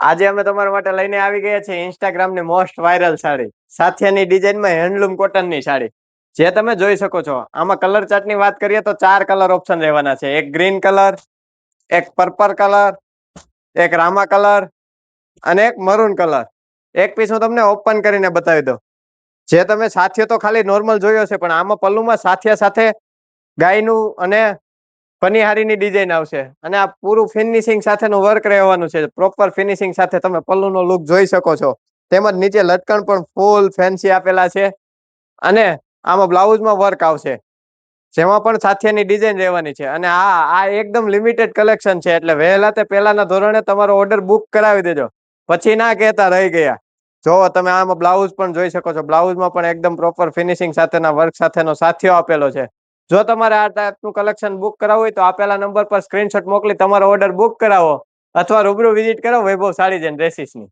આજે અમે તમારા માટે લઈને આવી ગયા છીએ ઇન્સ્ટાગ્રામની મોસ્ટ વાયરલ સાડી. સાથિયાની ડિઝાઇનમાં હેન્ડલૂમ કોટનની સાડી. જે તમે જોઈ શકો છો. આમાં કલર ચાર્ટની વાત કરીએ તો 4 કલર ઓપ્શન રહેવાના છે. એક ગ્રીન કલર, એક પર્પલ કલર, એક રામા કલર અને એક મરૂન કલર. એક પીસ હું તમને ઓપન કરીને બતાવી દઉં. જે તમે સાથિયો તો ખાલી નોર્મલ જોયો છે, પણ આમાં પલ્લુમાં સાથિયા સાથે ગાયનું અને પનિહારીની ડિઝાઇન આવશે અને આ પૂરું ફિનિશિંગ સાથેનું વર્ક રહેવાનું છે. પ્રોપર ફિનિશિંગ સાથે તમે પલ્લુનો લુક જોઈ શકો છો. તેમજ નીચે લટકણ પણ ફૂલ ફેન્સી આપેલા છે અને આમાં બ્લાઉઝમાં વર્ક આવશે. જેમાં પણ સાથિયાની ડિઝાઇન રહેવાની છે અને આ એકદમ લિમિટેડ કલેક્શન છે, એટલે વહેલા તે પહેલાના ધોરણે તમારો ઓર્ડર બુક કરાવી દેજો. પછી ના કહેતા રહી ગયા. જોવો તમે આમાં બ્લાઉઝ પણ જોઈ શકો છો. બ્લાઉઝમાં પણ એકદમ પ્રોપર ફિનિશિંગ સાથેના વર્ક સાથેનો સાથિયો આપેલો છે. જો તમારે આ ટાઈપનું કલેક્શન બુક કરાવવું હોય તો આપેલા નંબર પર સ્ક્રીનશોટ મોકલી તમારો ઓર્ડર બુક કરાવો અથવા રૂબરૂ વિઝિટ કરો વૈભવ સાડીઝ એન્ડ ડ્રેસીસની.